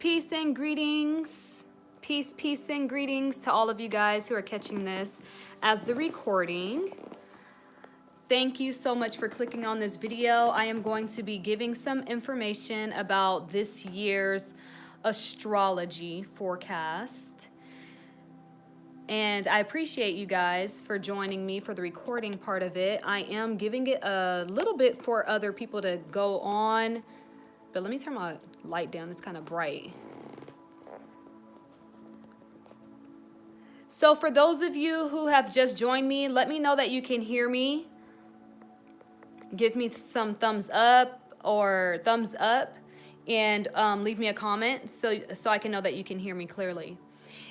Peace and greetings. Peace and greetings to all of you guys who are catching this as the recording. Thank you so much for clicking on this video. I am going to be giving some information about this year's astrology forecast. And I appreciate you guys for joining me for the recording part of it. I am giving it a little bit for other people to go on, but let me turn my light down. It's kind of bright. So for those of you who have just joined me, let me know that you can hear me. Give me some thumbs up and leave me a comment so I can know that you can hear me clearly.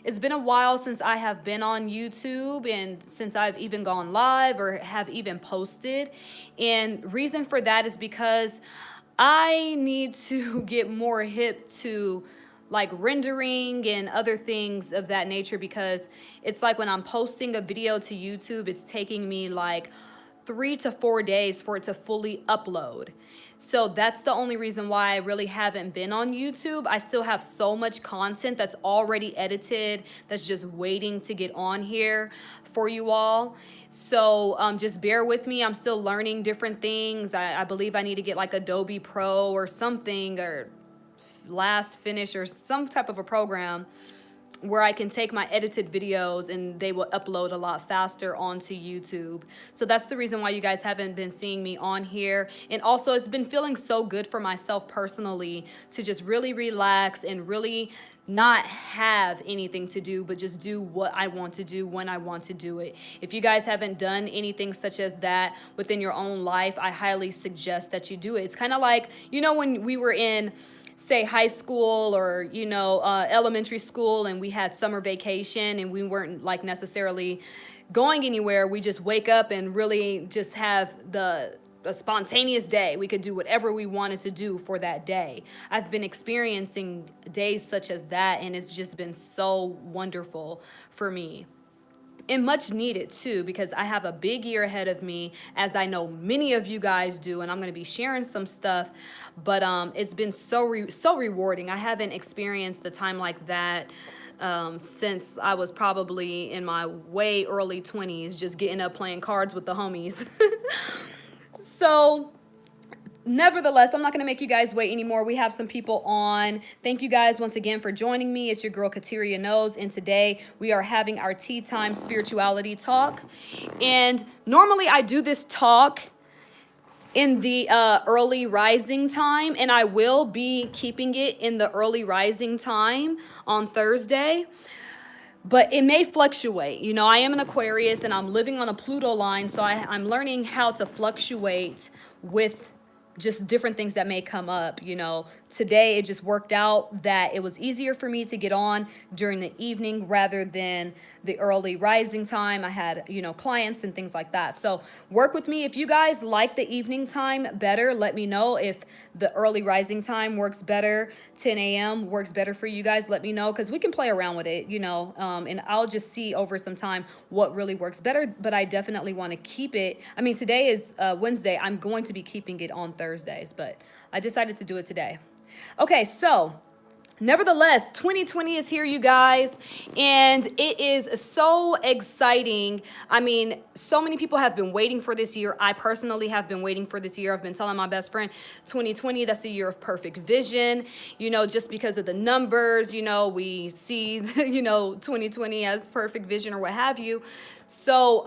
It's been a while since I have been on YouTube and since I've even gone live or have even posted. And reason for that is because I need to get more hip to like rendering and other things of that nature, because it's like when I'm posting a video to YouTube, it's taking me like 3 to 4 days for it to fully upload. So that's the only reason why I really haven't been on YouTube. I still have so much content that's already edited, that's just waiting to get on here for you all. So just bear with me. I'm still learning different things. I believe I need to get like Adobe Pro or something, or Last Finish or some type of a program where I can take my edited videos and they will upload a lot faster onto YouTube. So that's the reason why you guys haven't been seeing me on here. And also it's been feeling so good for myself personally to just really relax and really not have anything to do, but just do what I want to do when I want to do it. If you guys haven't done anything such as that within your own life, I highly suggest that you do it. It's kind of like, you know, when we were in, say, high school or, you know, elementary school, and we had summer vacation and we weren't like necessarily going anywhere. We just wake up and really just have a spontaneous day. We could do whatever we wanted to do for that day. I've been experiencing days such as that, and it's just been so wonderful for me. And much needed too, because I have a big year ahead of me, as I know many of you guys do, and I'm going to be sharing some stuff. But it's been so rewarding. I haven't experienced a time like that since I was probably in my way early 20s, just getting up playing cards with the homies. So nevertheless, I'm not going to make you guys wait anymore. We have some people on. Thank you guys once again for joining me. It's your girl Kateria Knows, and today we are having our tea time spirituality talk. And normally I do this talk in the early rising time, and I will be keeping it in the early rising time on Thursday. But it may fluctuate. You know, I am an Aquarius and I'm living on a Pluto line, so I'm learning how to fluctuate with just different things that may come up. You know, today it just worked out that it was easier for me to get on during the evening rather than the early rising time. I had, you know, clients and things like that. So work with me. If you guys like the evening time better, let me know. If the early rising time works better, 10 a.m. works better for you guys, let me know, because we can play around with it, you know, and I'll just see over some time what really works better. But I definitely want to keep it. I mean, today is Wednesday. I'm going to be keeping it on Thursdays, but I decided to do it today. Okay, so nevertheless, 2020 is here, you guys, and it is so exciting. I mean, so many people have been waiting for this year. I personally have been waiting for this year. I've been telling my best friend, 2020, that's the year of perfect vision, you know, just because of the numbers, you know, we see, you know, 2020 as perfect vision or what have you. So,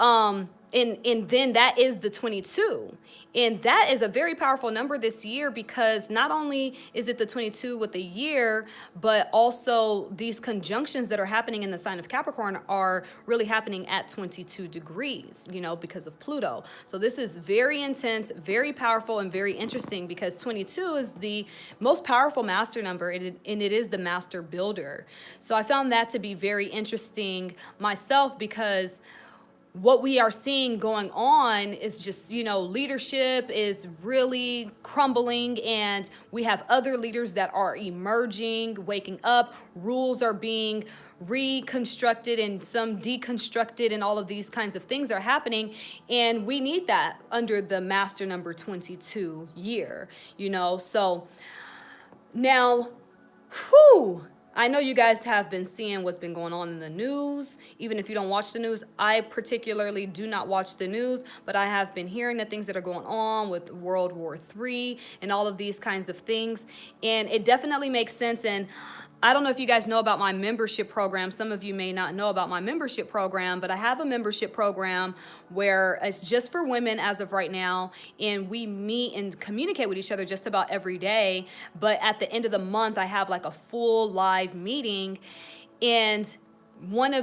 and then that is the 22. And that is a very powerful number this year, because not only is it the 22 with the year, but also these conjunctions that are happening in the sign of Capricorn are really happening at 22 degrees, you know, because of Pluto. So this is very intense, very powerful, and very interesting, because 22 is the most powerful master number, and it is the master builder. So I found that to be very interesting myself, because what we are seeing going on is just, you know, leadership is really crumbling, and we have other leaders that are emerging, waking up. Rules are being reconstructed and some deconstructed, and all of these kinds of things are happening. And we need that under the master number 22 year, you know. So now Whew. I know you guys have been seeing what's been going on in the news. Even if you don't watch the news, I particularly do not watch the news, but I have been hearing the things that are going on with World War III and all of these kinds of things. And it definitely makes sense. And I don't know if you guys know about my membership program. Some of you may not know about my membership program, but I have a membership program where it's just for women as of right now, and we meet and communicate with each other just about every day. But at the end of the month, I have like a full live meeting, and one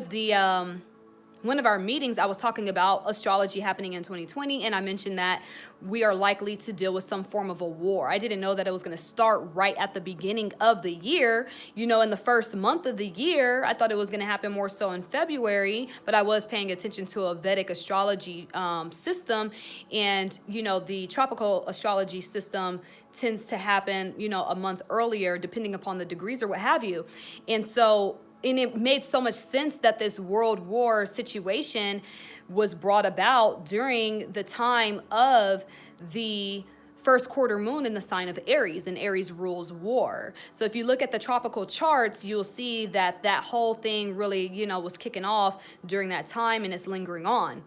of our meetings, I was talking about astrology happening in 2020, and I mentioned that we are likely to deal with some form of a war. I didn't know that it was going to start right at the beginning of the year. You know, in the first month of the year, I thought it was going to happen more so in February, but I was paying attention to a Vedic astrology system, and, you know, the tropical astrology system tends to happen, you know, a month earlier, depending upon the degrees or what have you. And it made so much sense that this world war situation was brought about during the time of the first quarter moon in the sign of Aries, and Aries rules war. So if you look at the tropical charts, you'll see that that whole thing really, you know, was kicking off during that time, and it's lingering on.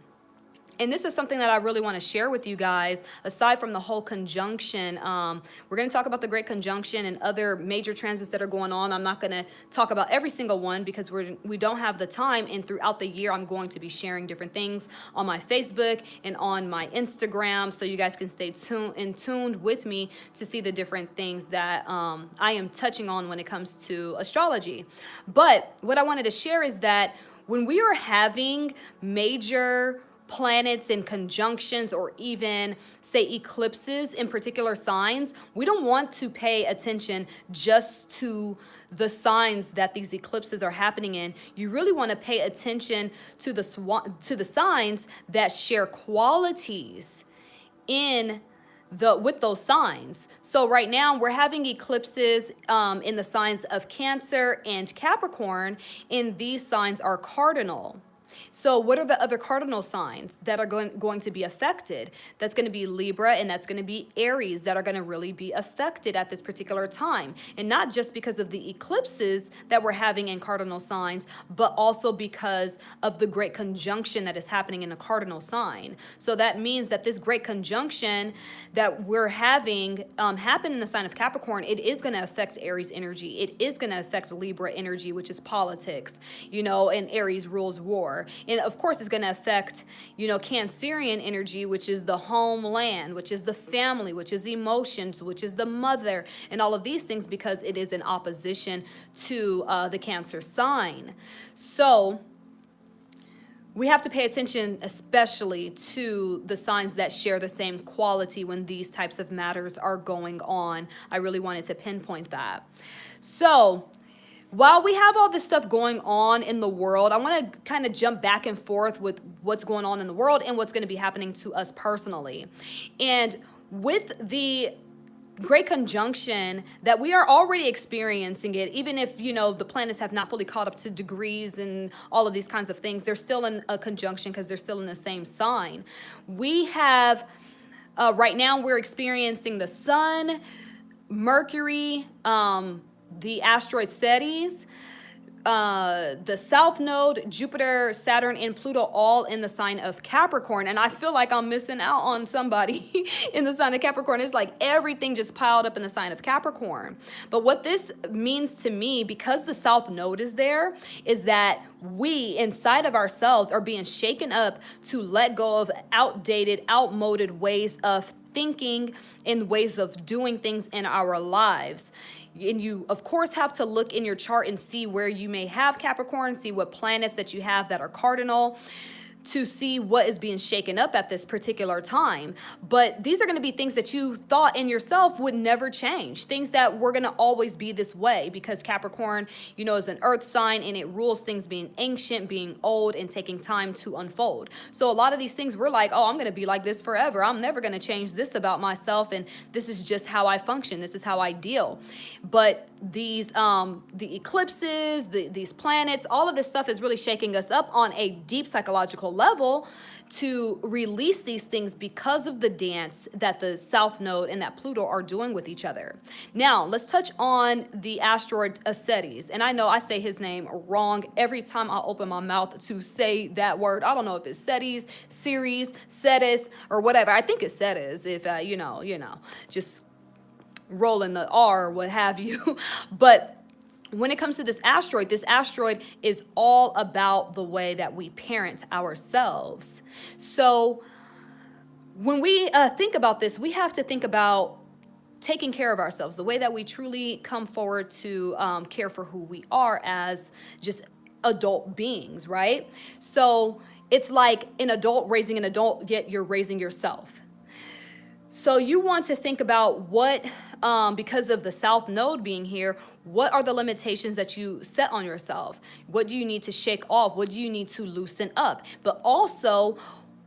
And this is something that I really want to share with you guys, aside from the whole conjunction. We're going to talk about the Great Conjunction and other major transits that are going on. I'm not going to talk about every single one because we don't have the time. And throughout the year, I'm going to be sharing different things on my Facebook and on my Instagram, so you guys can stay tuned with me to see the different things that I am touching on when it comes to astrology. But what I wanted to share is that when we are having major planets in conjunctions, or even say eclipses in particular signs, we don't want to pay attention just to the signs that these eclipses are happening in. You really want to pay attention to the signs that share qualities with those signs. So right now we're having eclipses in the signs of Cancer and Capricorn, and these signs are cardinal. So what are the other cardinal signs that are going to be affected? That's going to be Libra, and that's going to be Aries, that are going to really be affected at this particular time. And not just because of the eclipses that we're having in cardinal signs, but also because of the great conjunction that is happening in a cardinal sign. So that means that this great conjunction that we're having happen in the sign of Capricorn, it is going to affect Aries energy. It is going to affect Libra energy, which is politics, you know, and Aries rules war. And of course, it's going to affect, you know, Cancerian energy, which is the homeland, which is the family, which is the emotions, which is the mother, and all of these things, because it is in opposition to the Cancer sign. So we have to pay attention especially to the signs that share the same quality when these types of matters are going on. I really wanted to pinpoint that. So while we have all this stuff going on in the world, I want to kind of jump back and forth with what's going on in the world and what's going to be happening to us personally. And with the great conjunction that we are already experiencing it, even if, you know, the planets have not fully caught up to degrees and all of these kinds of things, they're still in a conjunction because they're still in the same sign. We have, right now we're experiencing the Sun, Mercury, the asteroid Ceres, the South Node, Jupiter, Saturn, and Pluto, all in the sign of Capricorn. And I feel like I'm missing out on somebody in the sign of Capricorn. It's like everything just piled up in the sign of Capricorn. But what this means to me, because the South Node is there, is that we inside of ourselves are being shaken up to let go of outdated, outmoded ways of thinking and ways of doing things in our lives. And you, of course, have to look in your chart and see where you may have Capricorn, see what planets that you have that are cardinal, to see what is being shaken up at this particular time. But these are going to be things that you thought in yourself would never change, things that were going to always be this way, because Capricorn, you know, is an earth sign, and it rules things being ancient, being old, and taking time to unfold. So a lot of these things we're like, oh, I'm going to be like this forever. I'm never going to change this about myself, and this is just how I function. This is how I deal. But these the eclipses, these planets, all of this stuff is really shaking us up on a deep psychological physical level to release these things because of the dance that the South Node and that Pluto are doing with each other. Now, let's touch on the asteroid Ceres. And I know I say his name wrong every time I open my mouth to say that word. I don't know if it's Ceres, Ceres, Ceres, or whatever. I think it's Ceres if, just rolling the R or what have you. But when it comes to this asteroid is all about the way that we parent ourselves. So when we think about this, we have to think about taking care of ourselves, the way that we truly come forward to care for who we are as just adult beings, right? So it's like an adult raising an adult, yet you're raising yourself. So you want to think about what, because of the South Node being here, what are the limitations that you set on yourself? What do you need to shake off? What do you need to loosen up? But also,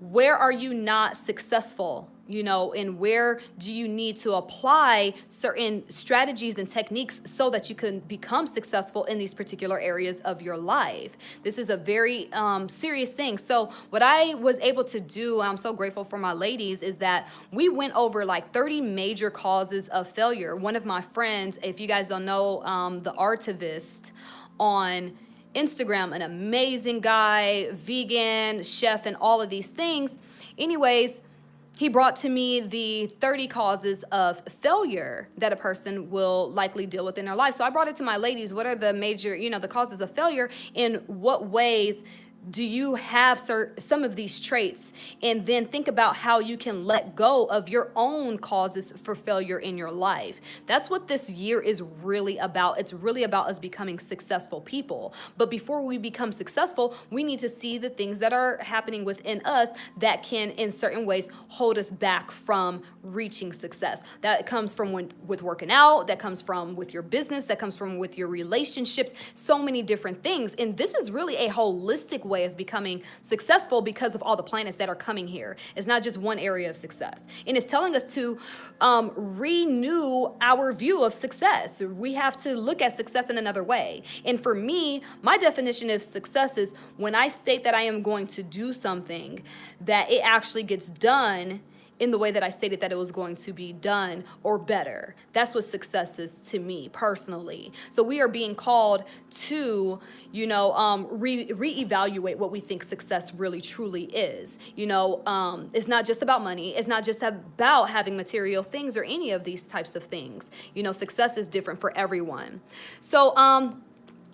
where are you not successful? And where do you need to apply certain strategies and techniques so that you can become successful in these particular areas of your life? This is a very serious thing. So what I was able to do, I'm so grateful for my ladies, is that we went over like 30 major causes of failure. One of my friends, if you guys don't know, the Artivist on Instagram, an amazing guy, vegan, chef, and all of these things. Anyways, he brought to me the 30 causes of failure that a person will likely deal with in their life. So I brought it to my ladies. What are the major, the causes of failure? In what ways do you have some of these traits? And then think about how you can let go of your own causes for failure in your life. That's what this year is really about. It's really about us becoming successful people. But before we become successful, we need to see the things that are happening within us that can, in certain ways, hold us back from reaching success. That comes from with working out, that comes from with your business, that comes from with your relationships, so many different things. And this is really a holistic way of becoming successful because of all the planets that are coming here. It's not just one area of success. And it's telling us to renew our view of success. We have to look at success in another way. And for me, my definition of success is when I state that I am going to do something, that it actually gets done in the way that I stated that it was going to be done or better. That's what success is to me personally. So we are being called to, reevaluate what we think success really truly is. It's not just about money. It's not just about having material things or any of these types of things. Success is different for everyone. So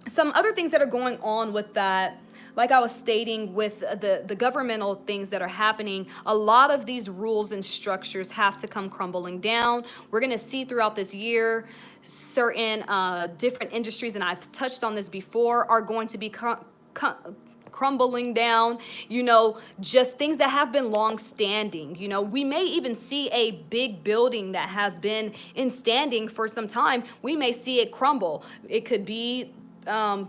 some other things that are going on with that, like I was stating with the governmental things that are happening, a lot of these rules and structures have to come crumbling down. We're going to see throughout this year certain different industries, and I've touched on this before, are going to be crumbling down, just things that have been long standing. We may even see a big building that has been in standing for some time. We may see it crumble. It could be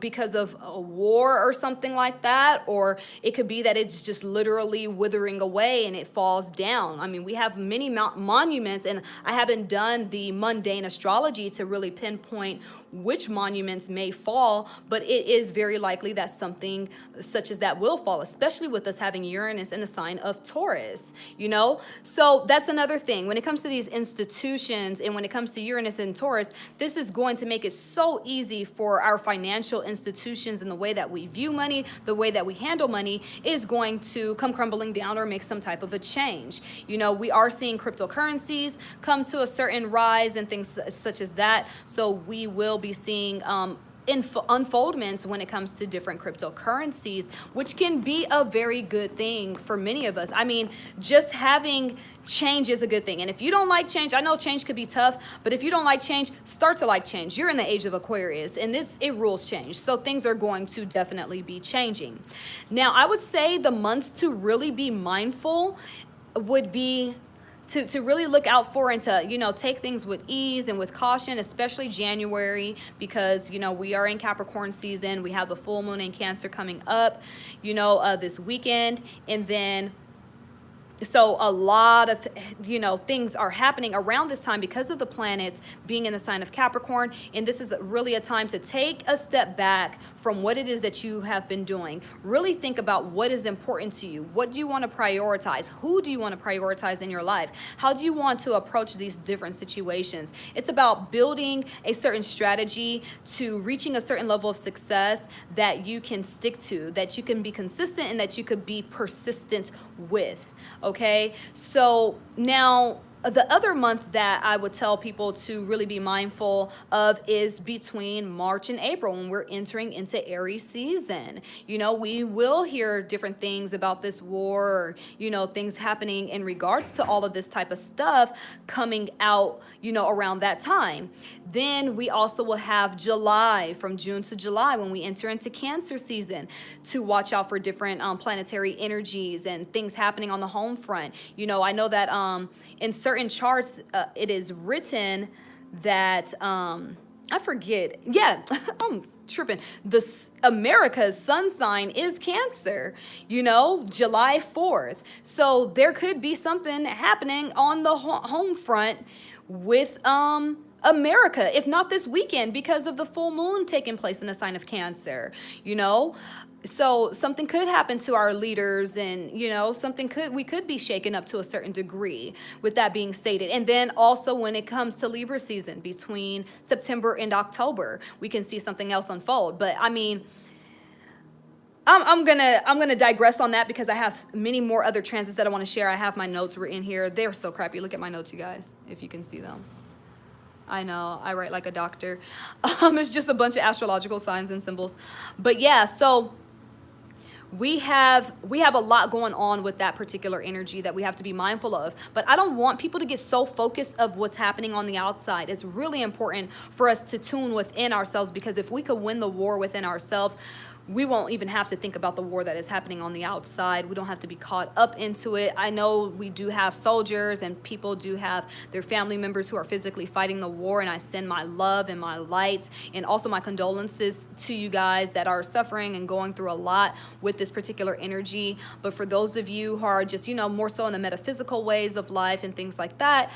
because of a war or something like that, or it could be that it's just literally withering away and it falls down. I mean, we have many monuments, and I haven't done the mundane astrology to really pinpoint which monuments may fall, but it is very likely that something such as that will fall, especially with us having Uranus in the sign of Taurus, So that's another thing. When it comes to these institutions and when it comes to Uranus and Taurus, this is going to make it so easy for our financial institutions, and the way that we view money, the way that we handle money is going to come crumbling down or make some type of a change. We are seeing cryptocurrencies come to a certain rise and things such as that. So we will be seeing unfoldments when it comes to different cryptocurrencies, which can be a very good thing for many of us. I mean, just having change is a good thing. And if you don't like change, I know change could be tough, but if you don't like change, start to like change. You're in the age of Aquarius, and it rules change. So things are going to definitely be changing. Now, I would say the months to really be mindful would be to really look out for, and to, take things with ease and with caution, especially January, because, we are in Capricorn season. We have the full moon in Cancer coming up, this weekend. And then So a lot of, things are happening around this time because of the planets being in the sign of Capricorn. And this is really a time to take a step back from what it is that you have been doing. Really think about what is important to you. What do you want to prioritize? Who do you want to prioritize in your life? How do you want to approach these different situations? It's about building a certain strategy to reaching a certain level of success that you can stick to, that you can be consistent, and that you could be persistent with. Okay, so now the other month that I would tell people to really be mindful of is between March and April, when we're entering into Aries season. We will hear different things about this war, or, things happening in regards to all of this type of stuff coming out, around that time. Then we also will have July, from June to July, when we enter into Cancer season, to watch out for different planetary energies and things happening on the home front. I know that in certain charts, it is written that I forget. Yeah, I'm tripping. America's sun sign is Cancer, July 4th. So there could be something happening on the home front with America, if not this weekend, because of the full moon taking place in the sign of Cancer, So something could happen to our leaders, and we could be shaken up to a certain degree, with that being stated. And then also when it comes to Libra season, between September and October, we can see something else unfold. But I mean, I'm gonna digress on that, because I have many more other transits that I want to share. I have my notes written here. They're so crappy. Look at my notes, you guys, if you can see them. I know, I write like a doctor. It's just a bunch of astrological signs and symbols. But yeah, so we have a lot going on with that particular energy that we have to be mindful of. But I don't want people to get so focused of what's happening on the outside. It's really important for us to tune within ourselves, because if we could win the war within ourselves, we won't even have to think about the war that is happening on the outside. We don't have to be caught up into it. I know we do have soldiers, and people do have their family members who are physically fighting the war, and I send my love and my light and also my condolences to you guys that are suffering and going through a lot with this particular energy. But for those of you who are just, more so in the metaphysical ways of life and things like that,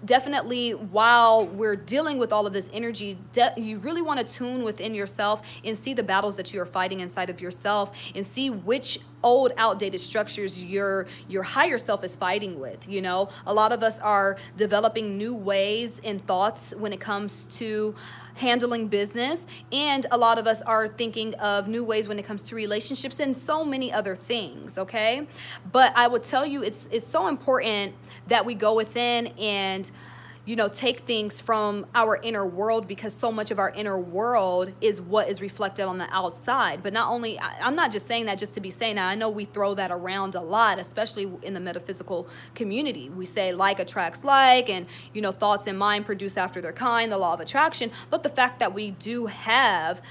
definitely while we're dealing with all of this energy, you really want to tune within yourself and see the battles that you are fighting inside of yourself, and see which old outdated structures your higher self is fighting with. A lot of us are developing new ways and thoughts when it comes to handling business, and a lot of us are thinking of new ways when it comes to relationships and so many other things. Okay, but I would tell you, it's so important that we go within and take things from our inner world, because so much of our inner world is what is reflected on the outside. But not only, I'm not just saying that just to be saying that. I know we throw that around a lot, especially in the metaphysical community. We say like attracts like, and thoughts in mind produce after their kind, the law of attraction. But the fact that we do have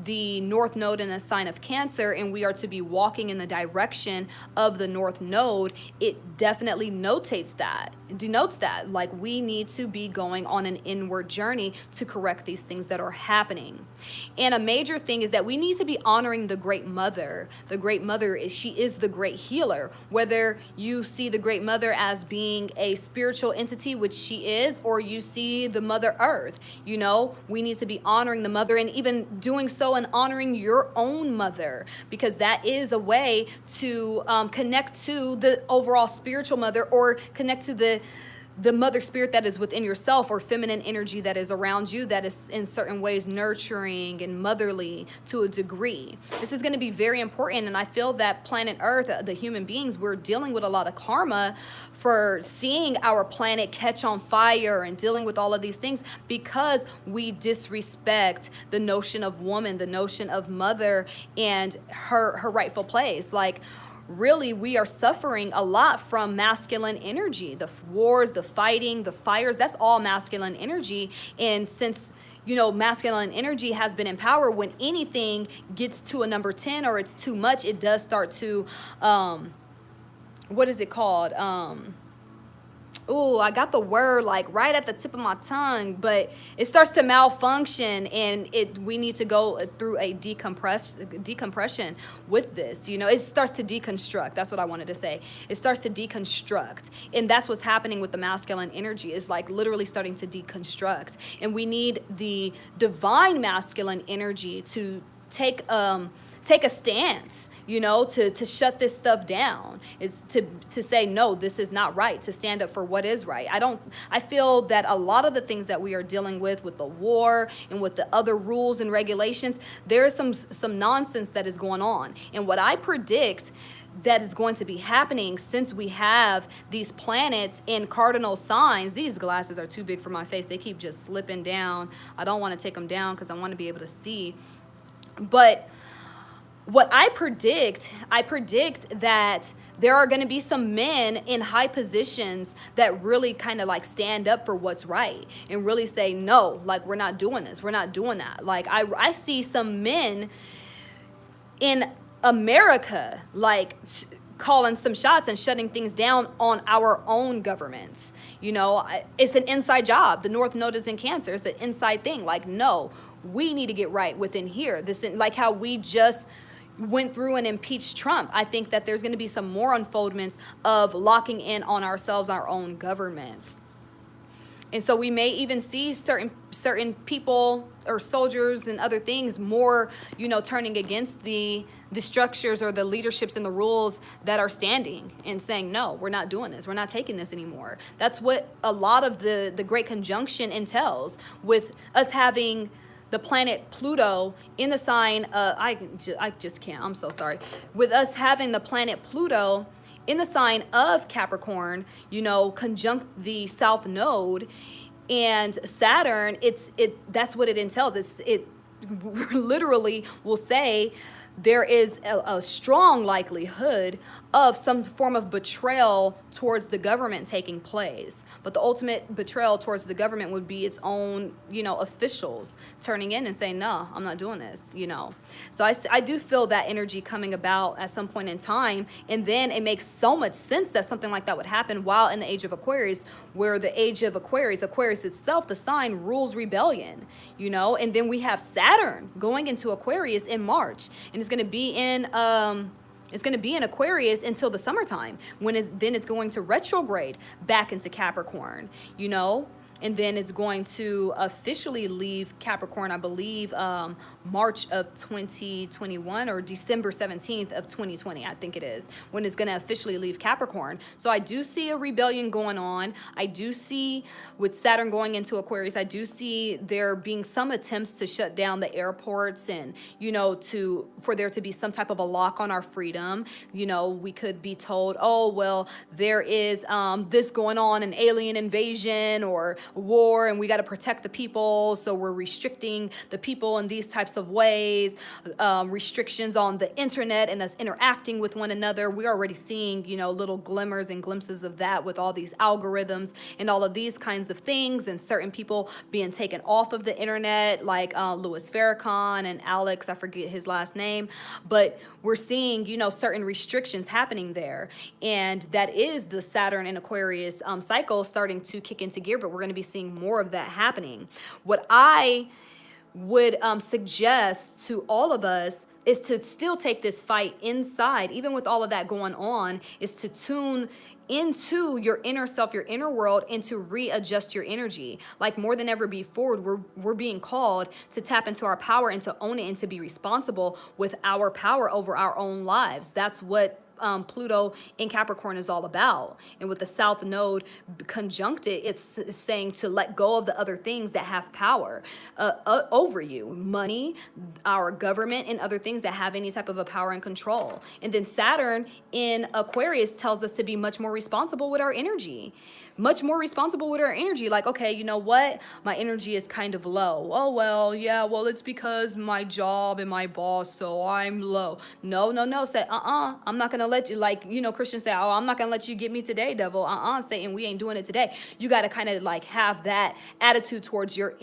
the North Node in a sign of Cancer, and we are to be walking in the direction of the North Node, it definitely denotes that like we need to be going on an inward journey to correct these things that are happening. And a major thing is that we need to be honoring the Great Mother. The Great Mother she is the great healer. Whether you see the Great Mother as being a spiritual entity, which she is, or you see the Mother Earth, we need to be honoring the Mother, and even doing so and honoring your own mother, because that is a way to connect to the overall spiritual mother, or connect to the mother spirit that is within yourself, or feminine energy that is around you, that is in certain ways nurturing and motherly to a degree. This is going to be very important, and I feel that planet Earth, the human beings, we're dealing with a lot of karma for seeing our planet catch on fire and dealing with all of these things, because we disrespect the notion of woman, the notion of mother, and her rightful place. Like, really, we are suffering a lot from masculine energy. The wars, the fighting, the fires, that's all masculine energy. And since, masculine energy has been in power, when anything gets to a number 10 or it's too much, it does start to, what is it called? ooh, I got the word like right at the tip of my tongue, but it starts to malfunction, and we need to go through a decompression with this. You know, it starts to deconstruct. That's what I wanted to say. It starts to deconstruct, and that's what's happening with the masculine energy, is like literally starting to deconstruct, and we need the divine masculine energy to take a stance, you know, to shut this stuff down, is to say, no, this is not right, to stand up for what is right. I feel that a lot of the things that we are dealing with the war and with the other rules and regulations, there is some nonsense that is going on. And what I predict that is going to be happening, since we have these planets in cardinal signs. These glasses are too big for my face. They keep just slipping down. I don't want to take them down because I want to be able to see. But what I predict that there are going to be some men in high positions that really kind of like stand up for what's right and really say, no, like, we're not doing this. We're not doing that. Like, I see some men in America, like, calling some shots and shutting things down on our own governments. You know, it's an inside job. The North Node is in Cancer. It's an inside thing. Like, no, we need to get right within here. This, like how we just went through and impeached Trump. I think that there's going to be some more unfoldments of locking in on ourselves, our own government. And so we may even see certain people or soldiers and other things more, you know, turning against the structures or the leaderships and the rules that are standing and saying, no, we're not doing this. We're not taking this anymore. That's what a lot of the Great Conjunction entails, with us having the planet Pluto in the sign, I just can't, I'm so sorry. With us having the planet Pluto in the sign of Capricorn, you know, conjunct the South Node and Saturn, that's what it entails. It literally will say there is a strong likelihood of some form of betrayal towards the government taking place. But the ultimate betrayal towards the government would be its own, you know, officials turning in and saying, no, I'm not doing this, you know. So I do feel that energy coming about at some point in time. And then it makes so much sense that something like that would happen while in the age of Aquarius, where the age of Aquarius itself, the sign, rules rebellion, you know. And then we have Saturn going into Aquarius in March, and it's going to be in Aquarius until the summertime, when then it's going to retrograde back into Capricorn, you know. And then it's going to officially leave Capricorn, I believe, March of 2021 or December 17th of 2020, I think it is, when it's going to officially leave Capricorn. So I do see a rebellion going on. I do see, with Saturn going into Aquarius, I do see there being some attempts to shut down the airports and, you know, for there to be some type of a lock on our freedom. You know, we could be told, oh, well, there is this going on, an alien invasion or war, and we got to protect the people, so we're restricting the people in these types of ways, restrictions on the internet and us interacting with one another. We're already seeing, you know, little glimmers and glimpses of that with all these algorithms and all of these kinds of things, and certain people being taken off of the internet, like Louis Farrakhan and Alex, I forget his last name, but we're seeing, you know, certain restrictions happening there, and that is the Saturn and Aquarius cycle starting to kick into gear. But we're going to be seeing more of that happening. What I would suggest to all of us is to still take this fight inside, even with all of that going on, is to tune into your inner self, your inner world, and to readjust your energy. Like, more than ever before, we're being called to tap into our power and to own it and to be responsible with our power over our own lives. That's what Pluto in Capricorn is all about. And with the South Node conjuncted, it's saying to let go of the other things that have power over you. Money, our government, and other things that have any type of a power and control. And then Saturn in Aquarius tells us to be much more responsible with our energy. Much more responsible with our energy. Like, okay, you know what? My energy is kind of low. Oh, well, yeah, well, it's because my job and my boss, so I'm low. No. Say, I'm not going to let you, like, you know, Christians say, oh, I'm not going to let you get me today, devil. Satan, we ain't doing it today. You got to kind of like have that attitude towards your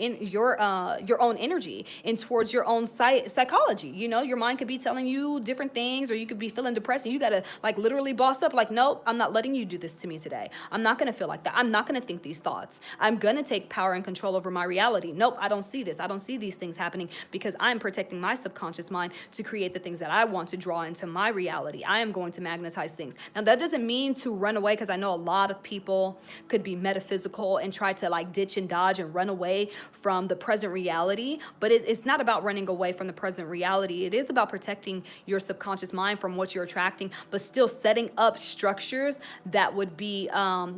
own energy and towards your own psychology. You know, your mind could be telling you different things, or you could be feeling depressed, and you got to like literally boss up, like, nope, I'm not letting you do this to me today. I'm not going to feel like that. that. I'm not going to think these thoughts. I'm going to take power and control over my reality. Nope, I don't see this. I don't see these things happening because I'm protecting my subconscious mind to create the things that I want to draw into my reality. I am going to magnetize things. Now, that doesn't mean to run away, because I know a lot of people could be metaphysical and try to like ditch and dodge and run away from the present reality. But it's not about running away from the present reality. It is about protecting your subconscious mind from what you're attracting, but still setting up structures that would be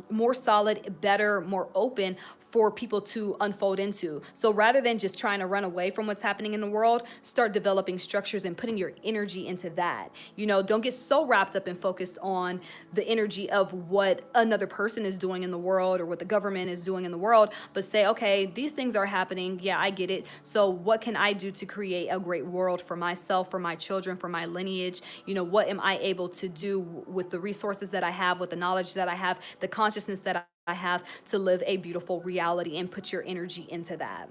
more solid, better, more open for people to unfold into. So rather than just trying to run away from what's happening in the world, start developing structures and putting your energy into that. You know, don't get so wrapped up and focused on the energy of what another person is doing in the world or what the government is doing in the world, but say, okay, these things are happening. Yeah, I get it. So what can I do to create a great world for myself, for my children, for my lineage? You know, what am I able to do with the resources that I have, with the knowledge that I have, the consciousness that I have, to live a beautiful reality, and put your energy into that.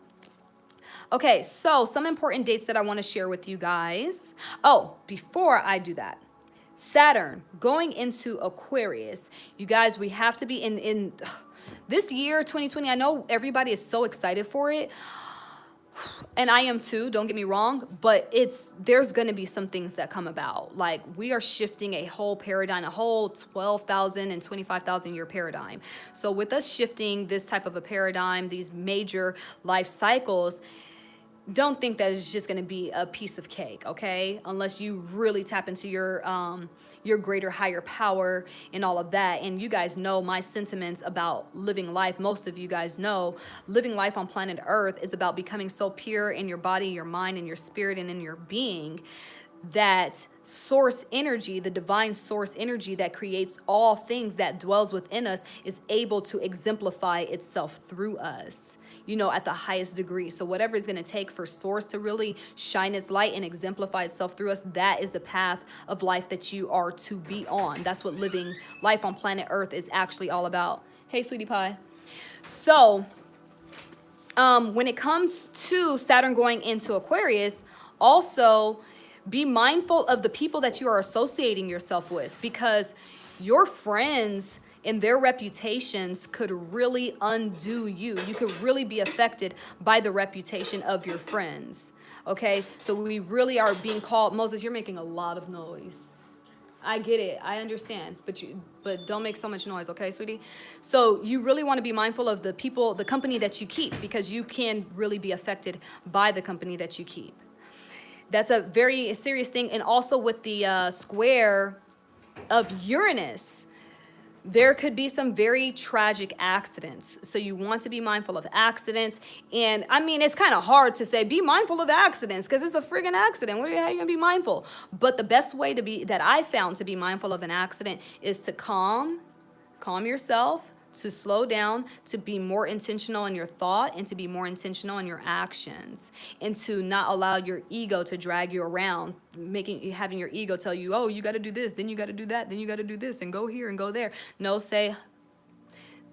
Okay, so some important dates that I want to share with you guys. Oh, before I do that, Saturn going into Aquarius. You guys, we have to be in this year, 2020. I know everybody is so excited for it. And I am too, don't get me wrong, but there's going to be some things that come about. Like, we are shifting a whole paradigm, a whole 12,000 and 25,000 year paradigm. So with us shifting this type of a paradigm, these major life cycles, don't think that it's just going to be a piece of cake, okay? Unless you really tap into your greater higher power and all of that. And you guys know my sentiments about living life. Most of you guys know living life on planet Earth is about becoming so pure in your body, your mind, and your spirit, and in your being, that source energy, the divine source energy that creates all things, that dwells within us, is able to exemplify itself through us, you know, at the highest degree. So whatever it's going to take for source to really shine its light and exemplify itself through us, that is the path of life that you are to be on. That's what living life on planet Earth is actually all about. Hey, sweetie pie. So when it comes to Saturn going into Aquarius, also be mindful of the people that you are associating yourself with, because your friends and their reputations could really undo you. You could really be affected by the reputation of your friends. Okay, so we really are being called. Moses, you're making a lot of noise. I get it. I understand. But don't make so much noise, okay, sweetie? So you really want to be mindful of the people, the company that you keep, because you can really be affected by the company that you keep. That's a very serious thing. And also with the square of Uranus, there could be some very tragic accidents. So you want to be mindful of accidents. And I mean, it's kind of hard to say, be mindful of accidents, because it's a friggin' accident. How are you going to be mindful? But the best way that I found to be mindful of an accident is to calm yourself, to slow down, to be more intentional in your thought, and to be more intentional in your actions, and to not allow your ego to drag you around, having your ego tell you, oh, you got to do this, then you got to do that, then you got to do this, and go here and go there. No, say,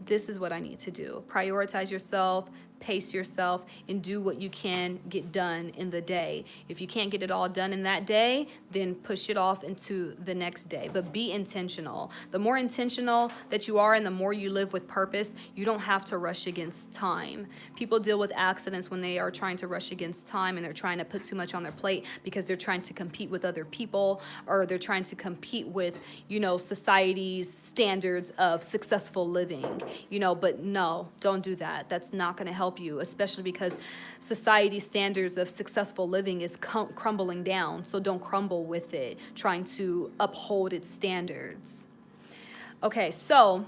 this is what I need to do. Prioritize yourself, pace yourself, and do what you can get done in the day. If you can't get it all done in that day, then push it off into the next day. But be intentional. The more intentional that you are, and the more you live with purpose, you don't have to rush against time. People deal with accidents when they are trying to rush against time, and they're trying to put too much on their plate because they're trying to compete with other people, or they're trying to compete with, you know, society's standards of successful living, you know. But no, don't do that. That's not going to help you, especially because society's standards of successful living is crumbling down. So don't crumble with it, trying to uphold its standards. Okay, so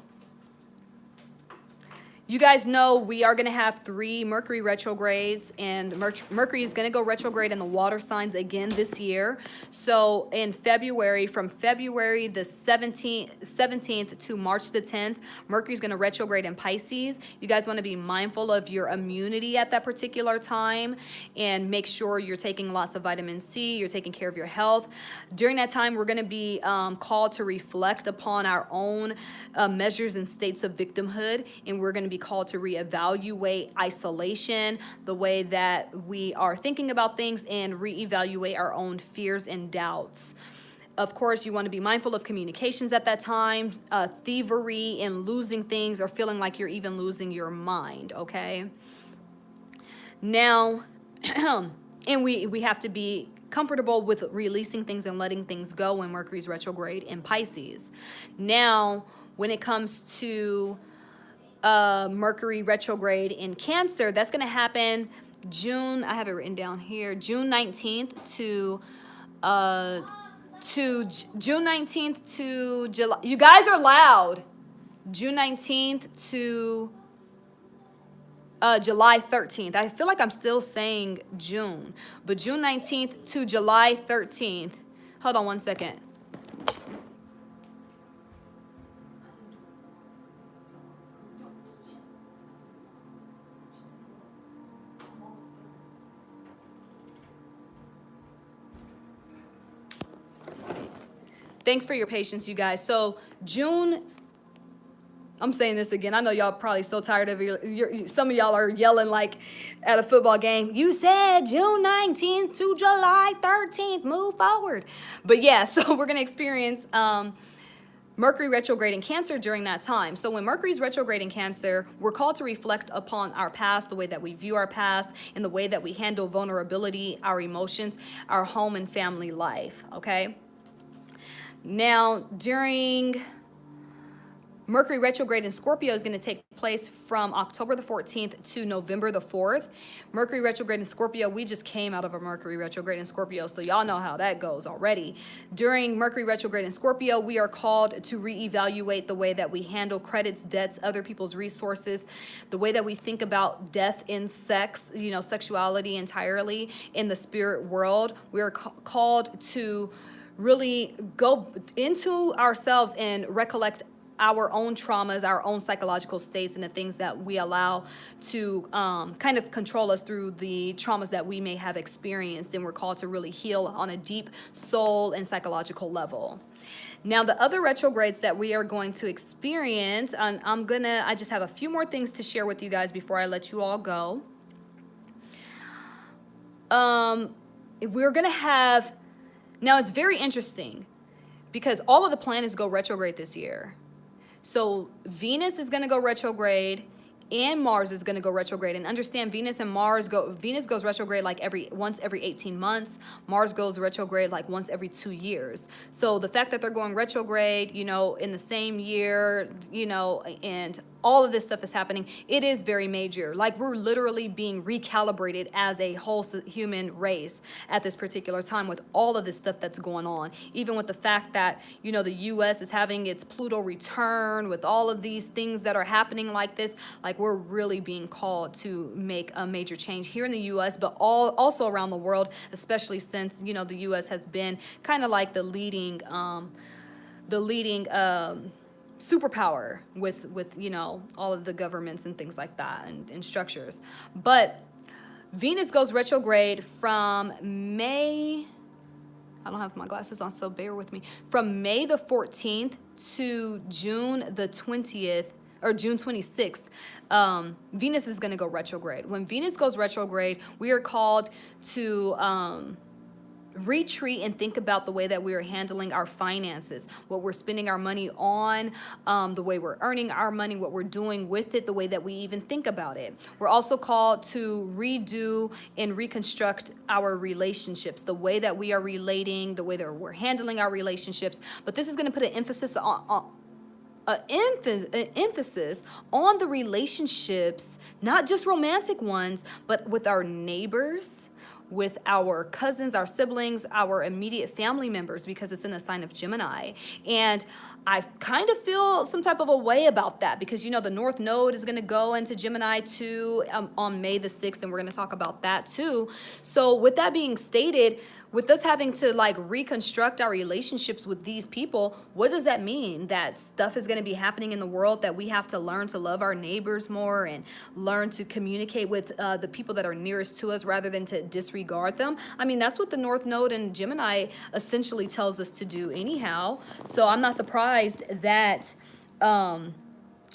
you guys know we are going to have 3 Mercury retrogrades, and Mercury is going to go retrograde in the water signs again this year. So in February, from February the 17th to March the 10th, Mercury is going to retrograde in Pisces. You guys want to be mindful of your immunity at that particular time, and make sure you're taking lots of vitamin C, you're taking care of your health. During that time, we're going to be called to reflect upon our own measures and states of victimhood, and we're going to be called to reevaluate isolation, the way that we are thinking about things, and reevaluate our own fears and doubts. Of course, you want to be mindful of communications at that time, thievery and losing things, or feeling like you're even losing your mind, okay? Now, and we have to be comfortable with releasing things and letting things go when Mercury's retrograde in Pisces. Now, when it comes to Mercury retrograde in Cancer, that's going to happen June, I have it written down here, June 19th to June 19th to July. You guys are loud. June 19th to July 13th. I feel like I'm still saying June, but June 19th to July 13th. Hold on one second. Thanks for your patience, you guys. So June, I'm saying this again. I know y'all probably so tired of some of y'all are yelling like at a football game. You said June 19th to July 13th. Move forward. But yeah, so we're going to experience Mercury retrograde in Cancer during that time. So when Mercury's retrograde in Cancer, we're called to reflect upon our past, the way that we view our past, and the way that we handle vulnerability, our emotions, our home and family life, okay? Now, during Mercury retrograde in Scorpio is going to take place from October the 14th to November the 4th. Mercury retrograde in Scorpio, we just came out of a Mercury retrograde in Scorpio, so y'all know how that goes already. During Mercury retrograde in Scorpio, we are called to reevaluate the way that we handle credits, debts, other people's resources, the way that we think about death in sex, you know, sexuality entirely in the spirit world. We are called to really go into ourselves and recollect our own traumas, our own psychological states, and the things that we allow to kind of control us through the traumas that we may have experienced. And we're called to really heal on a deep soul and psychological level. Now, the other retrogrades that we are going to experience, and I just have a few more things to share with you guys before I let you all go. We're going to have, now it's very interesting because all of the planets go retrograde this year. So Venus is going to go retrograde and Mars is going to go retrograde. And understand, Venus and Mars Venus goes retrograde like once every 18 months. Mars goes retrograde like once every 2 years. So the fact that they're going retrograde, you know, in the same year, you know, and all of this stuff is happening, it is very major. Like, we're literally being recalibrated as a whole human race at this particular time with all of this stuff that's going on. Even with the fact that, you know, the U.S. is having its Pluto return, with all of these things that are happening like this, like, we're really being called to make a major change here in the U.S., but also around the world, especially since, you know, the U.S. has been kind of like the leading superpower with you know, all of the governments and things like that, and structures. But Venus goes retrograde from May, I don't have my glasses on, so bear with me, from May the 14th to June the 20th or June 26th. Venus is going to go retrograde. When Venus goes retrograde, we are called to retreat and think about the way that we are handling our finances, what we're spending our money on, the way we're earning our money, what we're doing with it, the way that we even think about it. We're also called to redo and reconstruct our relationships, the way that we are relating, the way that we're handling our relationships. But this is going to put an emphasis on emphasis on the relationships, not just romantic ones, but with our neighbors, with our cousins, our siblings, our immediate family members, because it's in the sign of Gemini. And I kind of feel some type of a way about that because, you know, the North Node is going to go into Gemini too on May the 6th, and we're going to talk about that too. So with that being stated, with us having to like reconstruct our relationships with these people, what does that mean? That stuff is going to be happening in the world, that we have to learn to love our neighbors more and learn to communicate with the people that are nearest to us rather than to disregard them. I mean, that's what the North Node in Gemini essentially tells us to do anyhow. So I'm not surprised that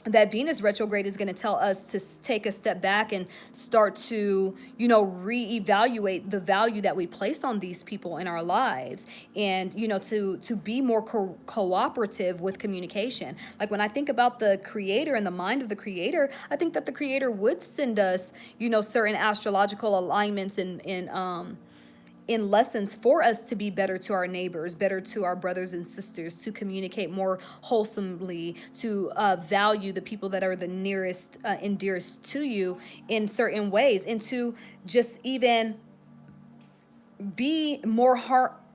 that Venus retrograde is going to tell us to take a step back and start to, reevaluate the value that we place on these people in our lives, and, to be more cooperative with communication. Like when I think about the creator and the mind of the creator, I think that the creator would send us, certain astrological alignments and in lessons for us to be better to our neighbors, better to our brothers and sisters, to communicate more wholesomely, to value the people that are the nearest and dearest to you in certain ways, and to just even be more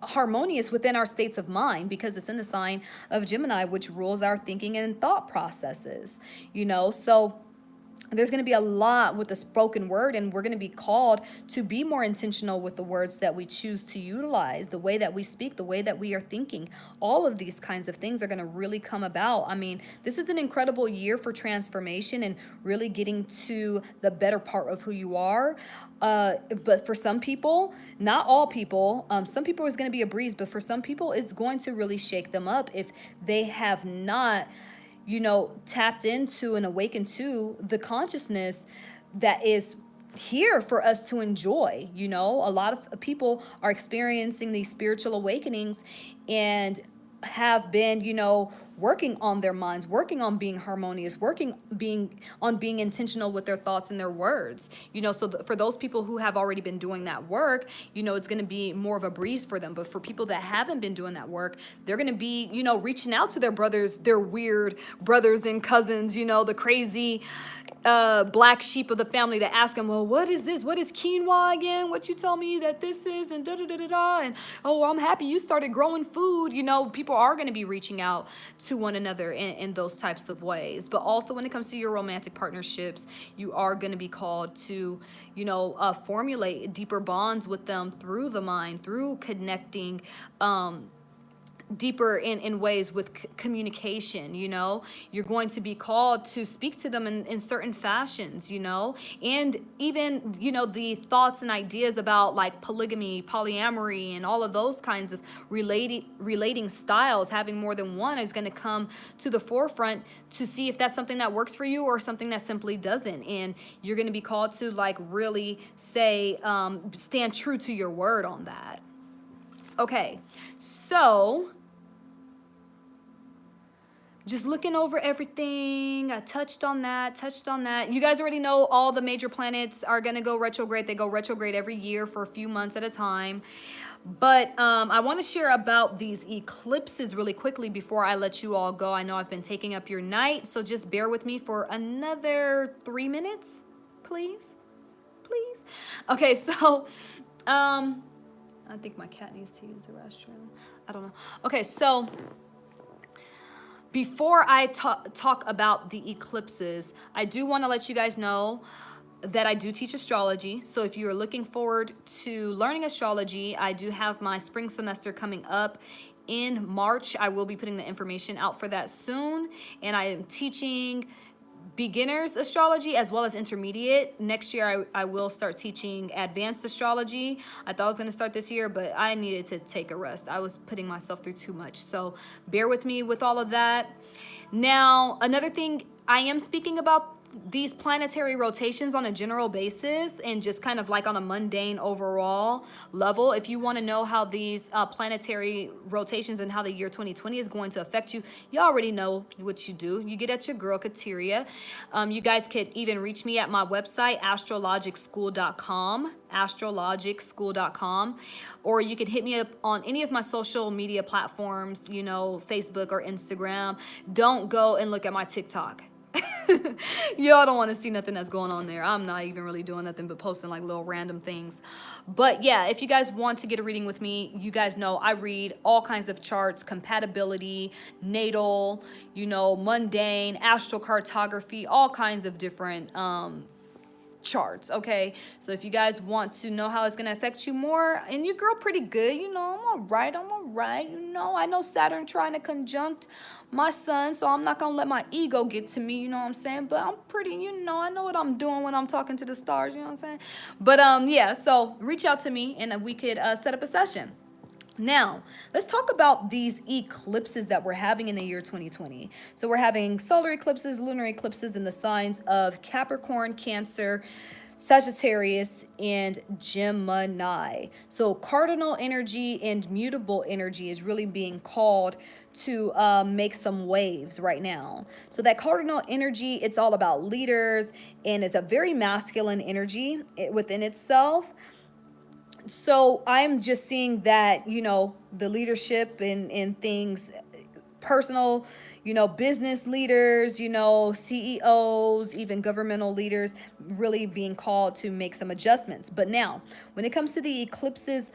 harmonious within our states of mind, because it's in the sign of Gemini, which rules our thinking and thought processes, so there's going to be a lot with the spoken word, and we're going to be called to be more intentional with the words that we choose to utilize, the way that we speak, the way that we are thinking. All of these kinds of things are going to really come about. I mean, this is an incredible year for transformation and really getting to the better part of who you are. But for some people, not all people, some people it's going to be a breeze, but for some people it's going to really shake them up if they have not tapped into and awakened to the consciousness that is here for us to enjoy. A lot of people are experiencing these spiritual awakenings and have been, working on their minds, working on being harmonious, being intentional with their thoughts and their words. So for those people who have already been doing that work, it's going to be more of a breeze for them. But for people that haven't been doing that work, they're going to be, reaching out to their brothers, their weird brothers and cousins, the crazy black sheep of the family, to ask them, well, what is this? What is quinoa again? What you tell me that this is, and da-da-da-da-da, and oh, I'm happy you started growing food. People are going to be reaching out to one another in those types of ways. But also when it comes to your romantic partnerships, you are going to be called to, formulate deeper bonds with them through the mind, through connecting, deeper in ways with communication. You're going to be called to speak to them in certain fashions, and even the thoughts and ideas about like polygamy, polyamory, and all of those kinds of relating styles, having more than one, is going to come to the forefront to see if that's something that works for you or something that simply doesn't. And you're going to be called to like really say, stand true to your word on that. Okay, so just looking over everything, I touched on that. You guys already know all the major planets are going to go retrograde. They go retrograde every year for a few months at a time. But I want to share about these eclipses really quickly before I let you all go. I know I've been taking up your night, so just bear with me for another 3 minutes, please. Okay, so I think my cat needs to use the restroom. I don't know. Okay, so before I talk about the eclipses, I do want to let you guys know that I do teach astrology. So if you're looking forward to learning astrology, I do have my spring semester coming up in March. I will be putting the information out for that soon. And I am teaching beginners astrology as well as intermediate. Next year I will start teaching advanced astrology. I thought I was going to start this year, but I needed to take a rest. I was putting myself through too much. So bear with me with all of that. Now, another thing, I am speaking about these planetary rotations on a general basis and just kind of like on a mundane overall level. If you want to know how these planetary rotations and how the year 2020 is going to affect you, you already know what you do. You get at your girl Kateria. You guys could even reach me at my website, astrologicschool.com, or you can hit me up on any of my social media platforms, Facebook or Instagram. Don't go and look at my TikTok. Y'all don't want to see nothing that's going on there. I'm not even really doing nothing but posting like little random things. But yeah, if you guys want to get a reading with me, you guys know I read all kinds of charts, compatibility, natal, mundane, astrocartography, all kinds of different charts. Okay, so if you guys want to know how it's going to affect you more, and your girl pretty good, I'm all right, I know Saturn trying to conjunct my sun, so I'm not going to let my ego get to me, you know what I'm saying, but I'm pretty, I know what I'm doing when I'm talking to the stars, you know what I'm saying, but yeah, so reach out to me and we could set up a session. Now, let's talk about these eclipses that we're having in the year 2020. So we're having solar eclipses, lunar eclipses in the signs of Capricorn, Cancer, Sagittarius, and Gemini. So cardinal energy and mutable energy is really being called to make some waves right now. So that cardinal energy, it's all about leaders, and it's a very masculine energy within itself. So I'm just seeing that, the leadership and things, personal, business leaders, CEOs, even governmental leaders really being called to make some adjustments. But now, when it comes to the eclipses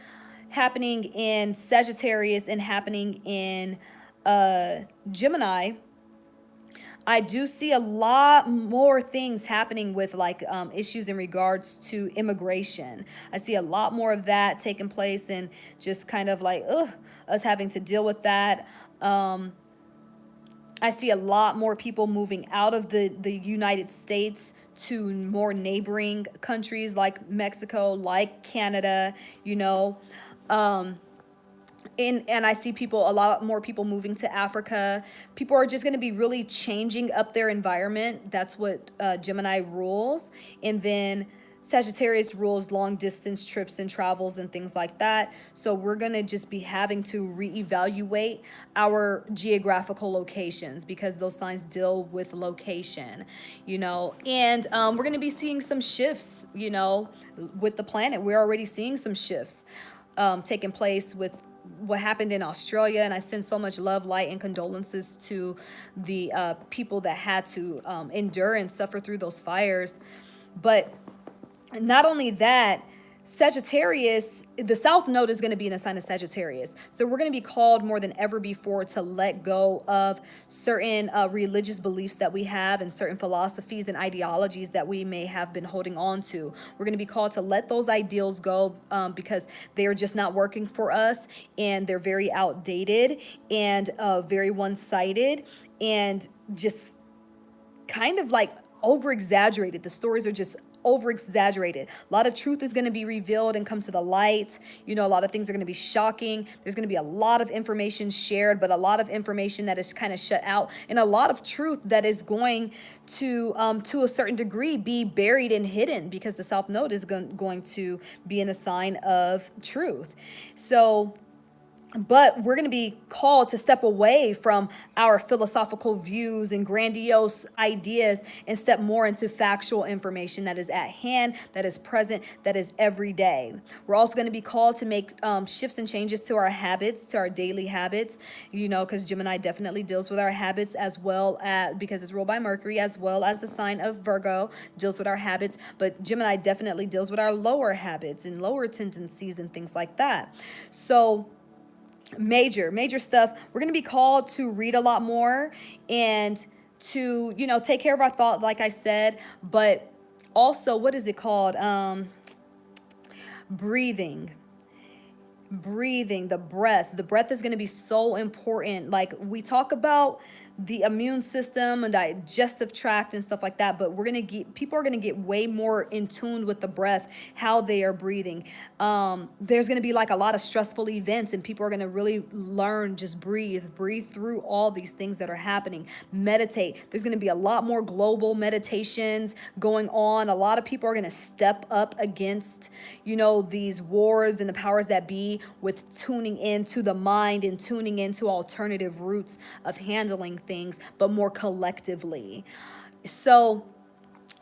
happening in Sagittarius and happening in Gemini, I do see a lot more things happening with issues in regards to immigration. I see a lot more of that taking place, and just kind of us having to deal with that. I see a lot more people moving out of the United States to more neighboring countries like Mexico, like Canada, and I see a lot more people moving to Africa. People are just going to be really changing up their environment. That's what Gemini rules. And then Sagittarius rules long distance trips and travels and things like that. So we're going to just be having to reevaluate our geographical locations, because those signs deal with location, and we're going to be seeing some shifts, with the planet. We're already seeing some shifts taking place with what happened in Australia, and I send so much love, light, and condolences to the people that had to endure and suffer through those fires. But not only that, Sagittarius, the South Node is going to be in a sign of Sagittarius. So we're going to be called more than ever before to let go of certain religious beliefs that we have, and certain philosophies and ideologies that we may have been holding on to. We're going to be called to let those ideals go, because they are just not working for us, and they're very outdated and very one-sided, and just kind of over exaggerated. The stories are just over exaggerated. A lot of truth is going to be revealed and come to the light. A lot of things are going to be shocking. There's going to be a lot of information shared, but a lot of information that is kind of shut out, and a lot of truth that is going to a certain degree be buried and hidden, because the South Node is going to be in a sign of truth. But we're going to be called to step away from our philosophical views and grandiose ideas, and step more into factual information that is at hand, that is present, that is every day. We're also going to be called to make shifts and changes to our habits, to our daily habits, because Gemini definitely deals with our habits, as well as, because it's ruled by Mercury, as well as the sign of Virgo deals with our habits. But Gemini definitely deals with our lower habits and lower tendencies and things like that. So major stuff. We're going to be called to read a lot more, and to take care of our thoughts, like I said. But also, what is it called, breathing, the breath is going to be so important. We talk about the immune system and digestive tract and stuff like that, but people are going to get way more in tune with the breath, how they are breathing. There's going to be a lot of stressful events, and people are going to really learn, just breathe through all these things that are happening. Meditate. There's going to be a lot more global meditations going on. A lot of people are going to step up against these wars and the powers that be, with tuning into the mind and tuning into alternative routes of handling things, but more collectively. So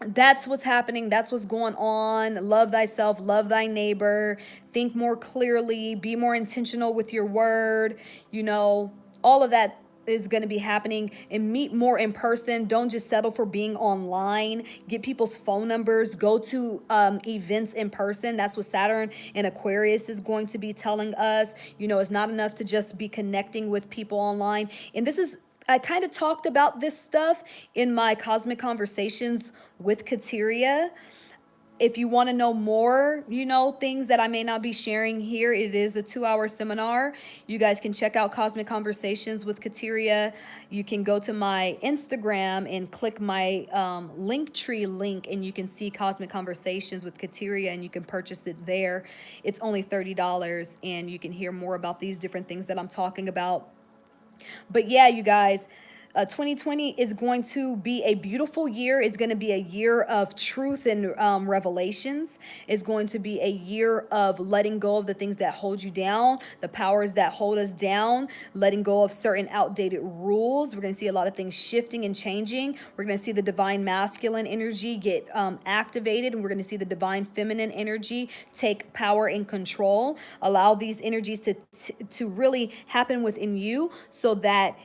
that's what's happening. That's what's going on. Love thyself, love thy neighbor, think more clearly, be more intentional with your word. All of that is going to be happening, and meet more in person. Don't just settle for being online. Get people's phone numbers, go to events in person. That's what Saturn and Aquarius is going to be telling us. It's not enough to just be connecting with people online. And I kind of talked about this stuff in my Cosmic Conversations with Kateria. If you want to know more, things that I may not be sharing here, it is a 2-hour seminar. You guys can check out Cosmic Conversations with Kateria. You can go to my Instagram and click my Linktree link, and you can see Cosmic Conversations with Kateria, and you can purchase it there. It's only $30, and you can hear more about these different things that I'm talking about. But yeah, you guys, 2020 is going to be a beautiful year. It's going to be a year of truth and revelations. It's going to be a year of letting go of the things that hold you down, the powers that hold us down, letting go of certain outdated rules. We're going to see a lot of things shifting and changing. We're going to see the divine masculine energy get activated, and we're going to see the divine feminine energy take power and control. Allow these energies to really happen within you, so that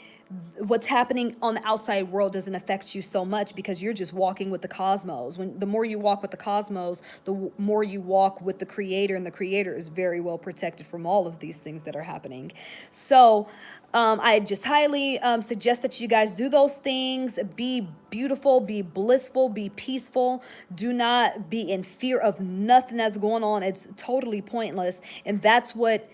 what's happening on the outside world doesn't affect you so much, because you're just walking with the cosmos. The more you walk with the cosmos, the more you walk with the creator, and the creator is very well protected from all of these things that are happening. So I just highly suggest that you guys do those things. Be beautiful, be blissful, be peaceful. Do not be in fear of nothing that's going on. It's totally pointless. And that's what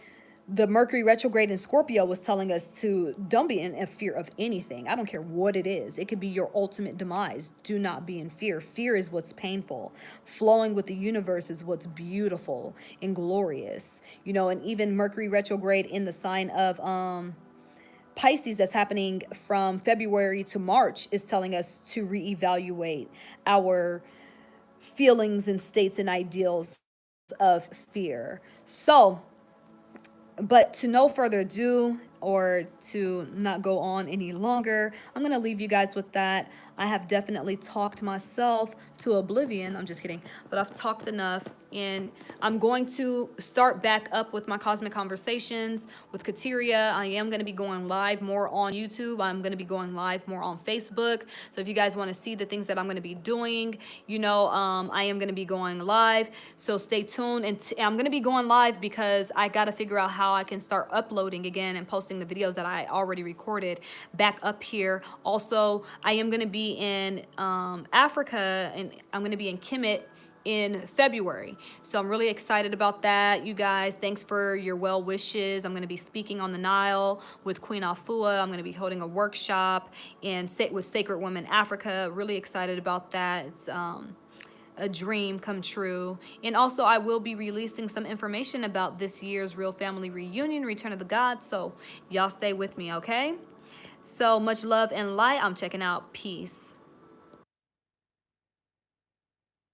the Mercury retrograde in Scorpio was telling us, to don't be in fear of anything. I don't care what it is. It could be your ultimate demise. Do not be in fear. Fear is what's painful. Flowing with the universe is what's beautiful and glorious. And even Mercury retrograde in the sign of Pisces, that's happening from February to March, is telling us to reevaluate our feelings and states and ideals of fear. So, but to no further ado, or to not go on any longer, I'm going to leave you guys with that. I have definitely talked myself to oblivion. I'm just kidding. But I've talked enough, and I'm going to start back up with my Cosmic Conversations with Kateria. I am going to be going live more on YouTube. I'm going to be going live more on Facebook. So if you guys want to see the things that I'm going to be doing, I am going to be going live. So stay tuned. And I'm going to be going live because I got to figure out how I can start uploading again and posting the videos that I already recorded back up here. Also, I am going to be in Africa, and I'm going to be in Kemet in February. So I'm really excited about that. You guys, thanks for your well wishes. I'm going to be speaking on the Nile with Queen Afua. I'm going to be holding a workshop with Sacred Women Africa. Really excited about that. It's a dream come true. And also, I will be releasing some information about this year's Real Family Reunion, Return of the Gods. So y'all stay with me, okay? So much love and light. I'm checking out. Peace.